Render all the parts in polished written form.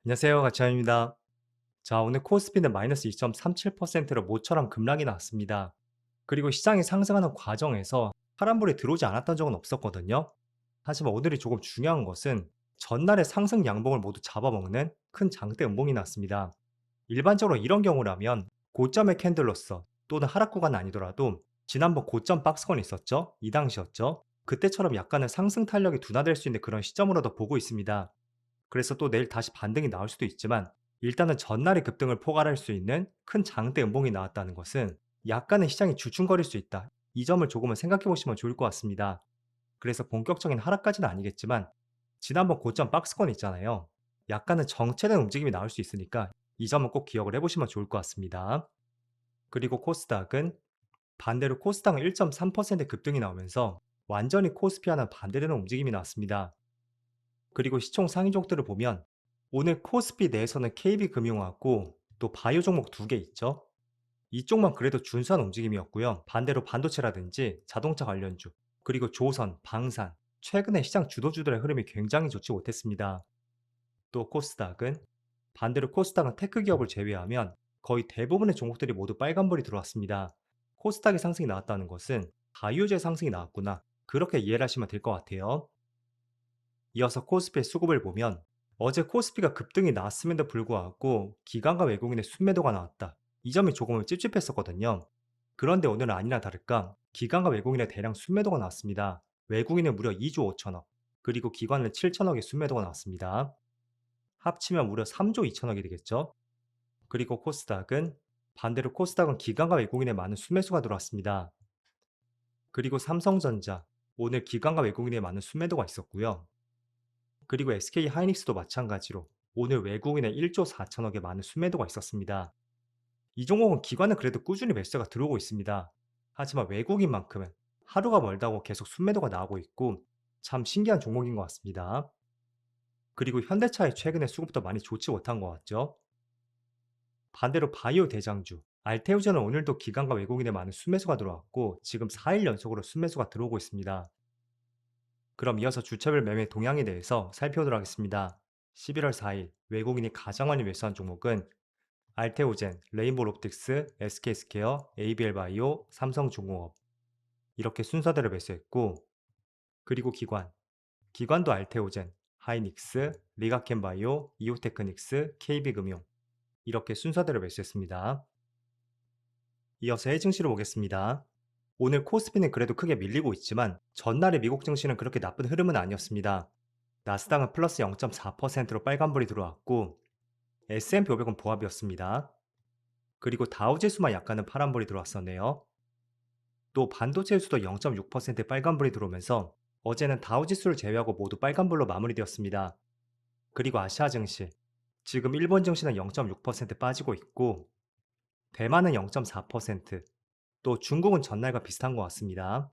안녕하세요. 가차입니다. 자, 오늘 코스피는 마이너스 2.37%로 모처럼 급락이 나왔습니다. 그리고 시장이 상승하는 과정에서 파란불이 들어오지 않았던 적은 없었거든요. 하지만 오늘이 조금 중요한 것은 전날의 상승 양봉을 모두 잡아먹는 큰 장대 음봉이 났습니다. 일반적으로 이런 경우라면 고점의 캔들로서 또는 하락 구간 아니더라도 지난번 고점 박스권이 있었죠? 이 당시였죠? 그때처럼 약간의 상승 탄력이 둔화될 수 있는 그런 시점으로도 보고 있습니다. 그래서 또 내일 다시 반등이 나올 수도 있지만 일단은 전날의 급등을 포괄할 수 있는 큰 장대 음봉이 나왔다는 것은 약간의 시장이 주춤거릴 수 있다. 이 점을 조금은 생각해 보시면 좋을 것 같습니다. 그래서 본격적인 하락까지는 아니겠지만 지난번 고점 박스권 있잖아요. 약간은 정체된 움직임이 나올 수 있으니까 이 점은 꼭 기억을 해 보시면 좋을 것 같습니다. 그리고 코스닥은 반대로 코스닥은 1.3% 급등이 나오면서 완전히 코스피와는 반대되는 움직임이 나왔습니다. 그리고 시총 상위 종목들을 보면 오늘 코스피 내에서는 KB금융하고 또 바이오 종목 두 개 있죠. 이쪽만 그래도 준수한 움직임이었고요. 반대로 반도체라든지 자동차 관련주, 그리고 조선, 방산, 최근에 시장 주도주들의 흐름이 굉장히 좋지 못했습니다. 또 코스닥은 테크 기업을 제외하면 거의 대부분의 종목들이 모두 빨간불이 들어왔습니다. 코스닥의 상승이 나왔다는 것은 바이오주의 상승이 나왔구나. 그렇게 이해를 하시면 될 것 같아요. 이어서 코스피의 수급을 보면 어제 코스피가 급등이 나왔음에도 불구하고 기관과 외국인의 순매도가 나왔다. 이 점이 조금은 찝찝했었거든요. 그런데 오늘은 아니나 다를까 기관과 외국인의 대량 순매도가 나왔습니다. 외국인은 무려 2조 5천억, 그리고 기관은 7천억의 순매도가 나왔습니다. 합치면 무려 3조 2천억이 되겠죠. 그리고 반대로 코스닥은 기관과 외국인의 많은 순매수가 들어왔습니다. 그리고 삼성전자, 오늘 기관과 외국인의 많은 순매도가 있었고요. 그리고 SK 하이닉스도 마찬가지로 오늘 외국인의 1조 4천억의 많은 순매도가 있었습니다. 이 종목은 기관은 그래도 꾸준히 매수가 들어오고 있습니다. 하지만 외국인만큼은 하루가 멀다고 계속 순매도가 나오고 있고 참 신기한 종목인 것 같습니다. 그리고 현대차의 최근의 수급도 많이 좋지 못한 것 같죠. 반대로 바이오 대장주 알테오젠은 오늘도 기관과 외국인의 많은 순매수가 들어왔고 지금 4일 연속으로 순매수가 들어오고 있습니다. 그럼 이어서 주차별 매매 동향에 대해서 살펴보도록 하겠습니다. 11월 4일 외국인이 가장 많이 매수한 종목은 알테오젠, 레인보우 옵틱스, SK스퀘어, ABL바이오, 삼성중공업 이렇게 순서대로 매수했고, 그리고 기관도 알테오젠, 하이닉스, 리가켄바이오, 이오테크닉스, KB금융 이렇게 순서대로 매수했습니다. 이어서 해증시로 보겠습니다. 오늘 코스피는 그래도 크게 밀리고 있지만 전날의 미국 증시는 그렇게 나쁜 흐름은 아니었습니다. 나스닥은 플러스 0.4%로 빨간불이 들어왔고 S&P 500은 보합이었습니다. 그리고 다우지수만 약간은 파란불이 들어왔었네요. 또 반도체 지수도 0.6% 빨간불이 들어오면서 어제는 다우지수를 제외하고 모두 빨간불로 마무리되었습니다. 그리고 아시아 증시, 지금 일본 증시는 0.6% 빠지고 있고 대만은 0.4%, 또 중국은 전날과 비슷한 것 같습니다.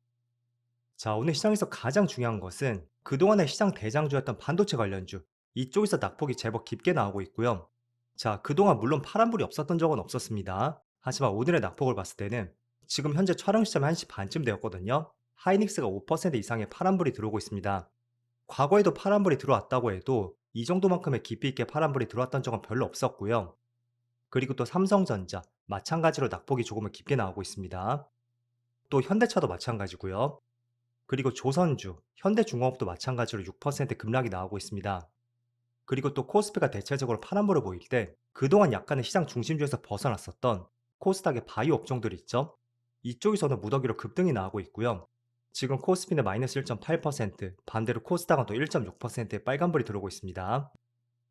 자, 오늘 시장에서 가장 중요한 것은 그동안의 시장 대장주였던 반도체 관련주, 이쪽에서 낙폭이 제법 깊게 나오고 있고요. 자, 그동안 물론 파란불이 없었던 적은 없었습니다. 하지만 오늘의 낙폭을 봤을 때는 지금 현재 촬영 시점 1시 반쯤 되었거든요. 하이닉스가 5% 이상의 파란불이 들어오고 있습니다. 과거에도 파란불이 들어왔다고 해도 이 정도만큼의 깊이 있게 파란불이 들어왔던 적은 별로 없었고요. 그리고 또 삼성전자, 마찬가지로 낙폭이 조금은 깊게 나오고 있습니다. 또 현대차도 마찬가지고요. 그리고 조선주, 현대중공업도 마찬가지로 6% 급락이 나오고 있습니다. 그리고 또 코스피가 대체적으로 파란불을 보일 때 그동안 약간의 시장 중심주에서 벗어났었던 코스닥의 바이오 업종들 있죠? 이쪽에서는 무더기로 급등이 나오고 있고요. 지금 코스피는 마이너스 1.8%, 반대로 코스닥은 또 1.6%의 빨간불이 들어오고 있습니다.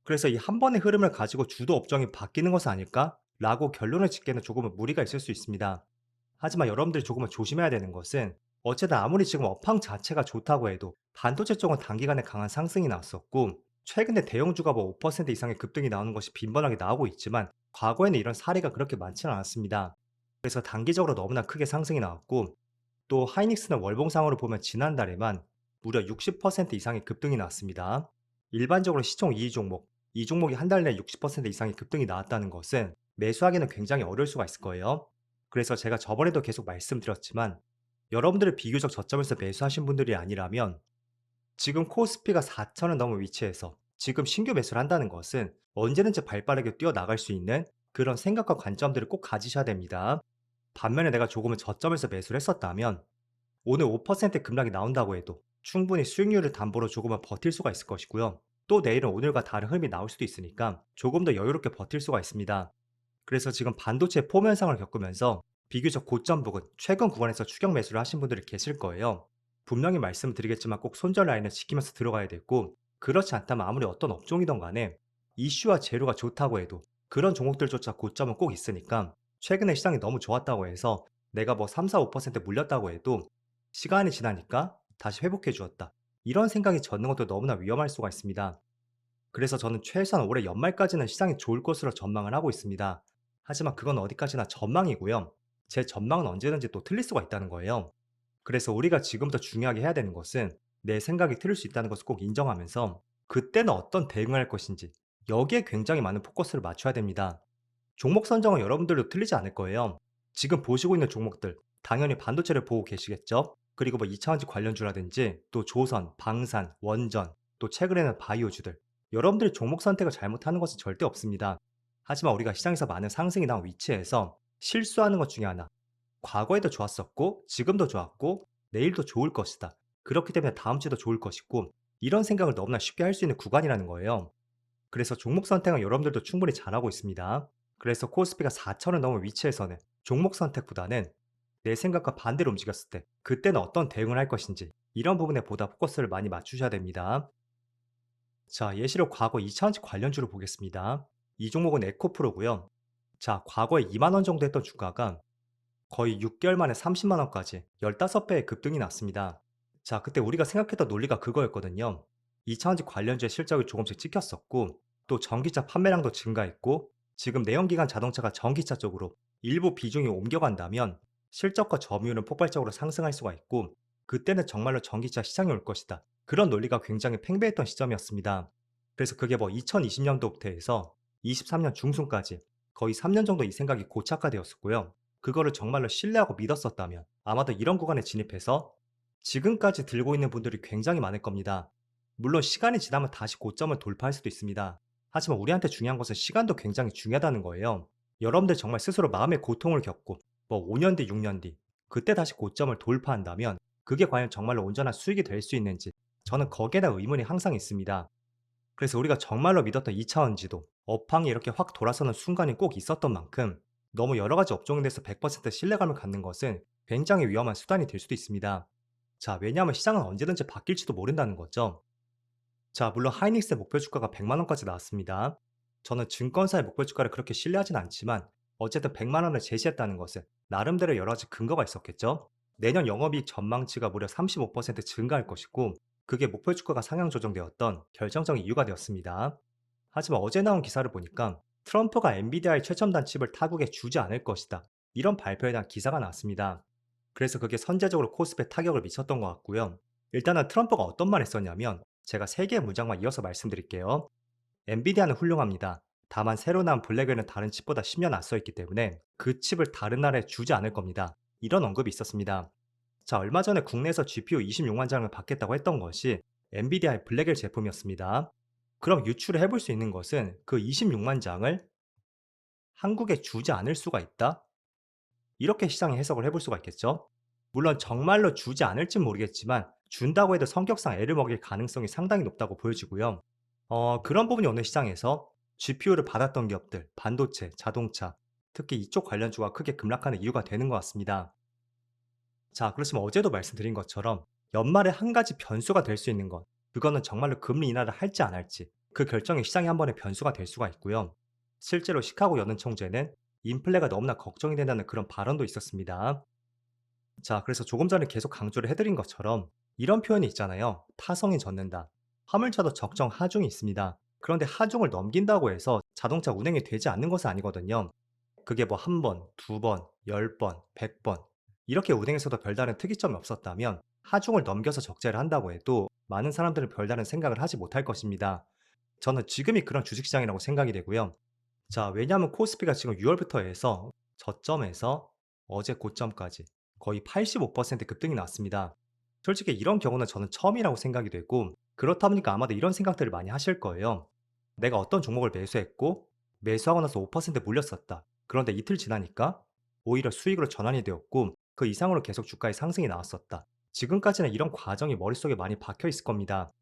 그래서 이 한 번의 흐름을 가지고 주도 업종이 바뀌는 것은 아닐까? 라고 결론을 짓기에는 조금은 무리가 있을 수 있습니다. 하지만 여러분들이 조금은 조심해야 되는 것은 어쨌든 아무리 지금 업황 자체가 좋다고 해도 반도체 쪽은 단기간에 강한 상승이 나왔었고 최근에 대형주가 뭐 5% 이상의 급등이 나오는 것이 빈번하게 나오고 있지만 과거에는 이런 사례가 그렇게 많지는 않았습니다. 그래서 단기적으로 너무나 크게 상승이 나왔고 또 하이닉스는 월봉상으로 보면 지난달에만 무려 60% 이상의 급등이 나왔습니다. 일반적으로 시총 2위 종목, 이 종목이 한 달 내에 60% 이상의 급등이 나왔다는 것은 매수하기는 굉장히 어려울 수가 있을 거예요. 그래서 제가 저번에도 계속 말씀드렸지만 여러분들이 비교적 저점에서 매수하신 분들이 아니라면 지금 코스피가 4천을 넘은 위치에서 지금 신규 매수를 한다는 것은 언제든지 발빠르게 뛰어나갈 수 있는 그런 생각과 관점들을 꼭 가지셔야 됩니다. 반면에 내가 조금은 저점에서 매수를 했었다면 오늘 5% 급락이 나온다고 해도 충분히 수익률을 담보로 조금은 버틸 수가 있을 것이고요. 또 내일은 오늘과 다른 흐름이 나올 수도 있으니까 조금 더 여유롭게 버틸 수가 있습니다. 그래서 지금 반도체 포 현상을 겪으면서 비교적 고점 부근, 최근 구간에서 추격 매수를 하신 분들이 계실 거예요. 분명히 말씀드리겠지만 꼭 손절 라인을 지키면서 들어가야 되고, 그렇지 않다면 아무리 어떤 업종이든 간에 이슈와 재료가 좋다고 해도 그런 종목들조차 고점은 꼭 있으니까, 최근에 시장이 너무 좋았다고 해서 내가 뭐 3, 4, 5% 물렸다고 해도 시간이 지나니까 다시 회복해 주었다, 이런 생각이 젓는 것도 너무나 위험할 수가 있습니다. 그래서 저는 최소한 올해 연말까지는 시장이 좋을 것으로 전망을 하고 있습니다. 하지만 그건 어디까지나 전망이고요. 제 전망은 언제든지 또 틀릴 수가 있다는 거예요. 그래서 우리가 지금부터 중요하게 해야 되는 것은 내 생각이 틀릴 수 있다는 것을 꼭 인정하면서 그때는 어떤 대응을 할 것인지, 여기에 굉장히 많은 포커스를 맞춰야 됩니다. 종목 선정은 여러분들도 틀리지 않을 거예요. 지금 보시고 있는 종목들, 당연히 반도체를 보고 계시겠죠? 그리고 뭐 2차원지 관련주라든지 또 조선, 방산, 원전, 또 최근에는 바이오주들. 여러분들이 종목 선택을 잘못하는 것은 절대 없습니다. 하지만 우리가 시장에서 많은 상승이 나온 위치에서 실수하는 것 중에 하나, 과거에도 좋았었고 지금도 좋았고 내일도 좋을 것이다, 그렇기 때문에 다음 주도 좋을 것이고, 이런 생각을 너무나 쉽게 할 수 있는 구간이라는 거예요. 그래서 종목 선택은 여러분들도 충분히 잘하고 있습니다. 그래서 코스피가 4천을 넘은 위치에서는 종목 선택보다는 내 생각과 반대로 움직였을 때 그때는 어떤 대응을 할 것인지, 이런 부분에 보다 포커스를 많이 맞추셔야 됩니다. 자, 예시로 과거 2차원지 관련주를 보겠습니다. 이 종목은 에코프로고요. 자, 과거에 2만 원 정도 했던 주가가 거의 6개월 만에 30만 원까지 15배의 급등이 났습니다. 자, 그때 우리가 생각했던 논리가 그거였거든요. 2차원지 관련주의 실적이 조금씩 찍혔었고, 또 전기차 판매량도 증가했고, 지금 내연기관 자동차가 전기차 쪽으로 일부 비중이 옮겨간다면 실적과 점유율은 폭발적으로 상승할 수가 있고, 그때는 정말로 전기차 시장이 올 것이다, 그런 논리가 굉장히 팽배했던 시점이었습니다. 그래서 그게 뭐 2020년도부터 해서 23년 중순까지 거의 3년 정도 이 생각이 고착화되었었고요. 그거를 정말로 신뢰하고 믿었었다면 아마도 이런 구간에 진입해서 지금까지 들고 있는 분들이 굉장히 많을 겁니다. 물론 시간이 지나면 다시 고점을 돌파할 수도 있습니다. 하지만 우리한테 중요한 것은 시간도 굉장히 중요하다는 거예요. 여러분들 정말 스스로 마음의 고통을 겪고 뭐 5년 뒤, 6년 뒤 그때 다시 고점을 돌파한다면 그게 과연 정말로 온전한 수익이 될 수 있는지, 저는 거기에 대한 의문이 항상 있습니다. 그래서 우리가 정말로 믿었던 2차원지도 업황이 이렇게 확 돌아서는 순간이 꼭 있었던 만큼, 너무 여러 가지 업종에 대해서 100% 신뢰감을 갖는 것은 굉장히 위험한 수단이 될 수도 있습니다. 자, 왜냐하면 시장은 언제든지 바뀔지도 모른다는 거죠. 자, 물론 하이닉스의 목표 주가가 100만 원까지 나왔습니다. 저는 증권사의 목표 주가를 그렇게 신뢰하진 않지만 어쨌든 100만 원을 제시했다는 것은 나름대로 여러 가지 근거가 있었겠죠. 내년 영업이익 전망치가 무려 35% 증가할 것이고, 그게 목표 주가가 상향 조정되었던 결정적인 이유가 되었습니다. 하지만 어제 나온 기사를 보니까 트럼프가 엔비디아의 최첨단 칩을 타국에 주지 않을 것이다, 이런 발표에 대한 기사가 나왔습니다. 그래서 그게 선제적으로 코스피에 타격을 미쳤던 것 같고요. 일단은 트럼프가 어떤 말 했었냐면, 제가 세 개의 문장만 이어서 말씀드릴게요. 엔비디아는 훌륭합니다. 다만 새로 나온 블랙웰은 다른 칩보다 10년 앞서 있기 때문에 그 칩을 다른 나라에 주지 않을 겁니다, 이런 언급이 있었습니다. 자, 얼마 전에 국내에서 GPU 26만 장을 받겠다고 했던 것이 엔비디아의 블랙웰 제품이었습니다. 그럼 유출을 해볼 수 있는 것은 그 26만 장을 한국에 주지 않을 수가 있다, 이렇게 시장에 해석을 해볼 수가 있겠죠. 물론 정말로 주지 않을진 모르겠지만 준다고 해도 성격상 애를 먹일 가능성이 상당히 높다고 보여지고요. 그런 부분이 오늘 시장에서 GPU를 받았던 기업들, 반도체, 자동차, 특히 이쪽 관련주가 크게 급락하는 이유가 되는 것 같습니다. 자, 그렇지만 어제도 말씀드린 것처럼 연말에 한 가지 변수가 될 수 있는 것, 그거는 정말로 금리 인하를 할지 안 할지, 그 결정이 시장의 한 번의 변수가 될 수가 있고요. 실제로 시카고 연은 총재는 인플레가 너무나 걱정이 된다는 그런 발언도 있었습니다. 자, 그래서 조금 전에 계속 강조를 해드린 것처럼 이런 표현이 있잖아요. 타성이 젖는다. 화물차도 적정 하중이 있습니다. 그런데 하중을 넘긴다고 해서 자동차 운행이 되지 않는 것은 아니거든요. 그게 뭐 한 번, 두 번, 10번, 100번 이렇게 운행에서도 별다른 특이점이 없었다면 하중을 넘겨서 적재를 한다고 해도 많은 사람들은 별다른 생각을 하지 못할 것입니다. 저는 지금이 그런 주식시장이라고 생각이 되고요. 자, 왜냐하면 코스피가 지금 6월부터 해서 저점에서 어제 고점까지 거의 85% 급등이 났습니다. 솔직히 이런 경우는 저는 처음이라고 생각이 되고, 그렇다 보니까 아마도 이런 생각들을 많이 하실 거예요. 내가 어떤 종목을 매수했고 매수하고 나서 5% 물렸었다. 그런데 이틀 지나니까 오히려 수익으로 전환이 되었고 그 이상으로 계속 주가의 상승이 나왔었다. 지금까지는 이런 과정이 머릿속에 많이 박혀 있을 겁니다.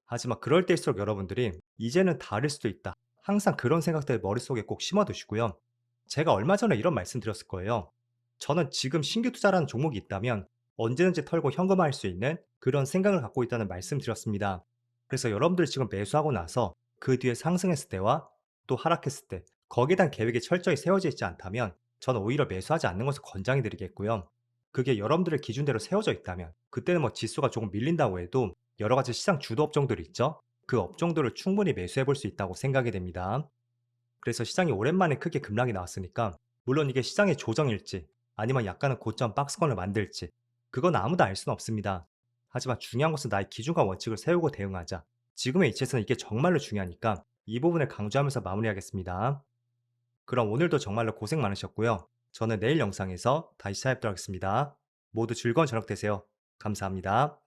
하지만 그럴 때일수록 여러분들이 이제는 다를 수도 있다. 항상 그런 생각들 머릿속에 꼭 심어 두시고요. 제가 얼마 전에 이런 말씀 드렸을 거예요. 저는 지금 신규 투자라는 종목이 있다면 언제든지 털고 현금화할 수 있는 그런 생각을 갖고 있다는 말씀 드렸습니다. 그래서 여러분들이 지금 매수하고 나서 그 뒤에 상승했을 때와 또 하락했을 때 거기에 대한 계획이 철저히 세워져 있지 않다면 저는 오히려 매수하지 않는 것을 권장해 드리겠고요. 그게 여러분들의 기준대로 세워져 있다면 그때는 뭐 지수가 조금 밀린다고 해도 여러 가지 시장 주도 업종들이 있죠. 그 업종들을 충분히 매수해 볼 수 있다고 생각이 됩니다. 그래서 시장이 오랜만에 크게 급락이 나왔으니까 물론 이게 시장의 조정일지 아니면 약간은 고점 박스권을 만들지 그건 아무도 알 수는 없습니다. 하지만 중요한 것은 나의 기준과 원칙을 세우고 대응하자. 지금의 이치에서는 이게 정말로 중요하니까 이 부분을 강조하면서 마무리하겠습니다. 그럼 오늘도 정말로 고생 많으셨고요. 저는 내일 영상에서 다시 찾아뵙도록 하겠습니다. 모두 즐거운 저녁 되세요. 감사합니다.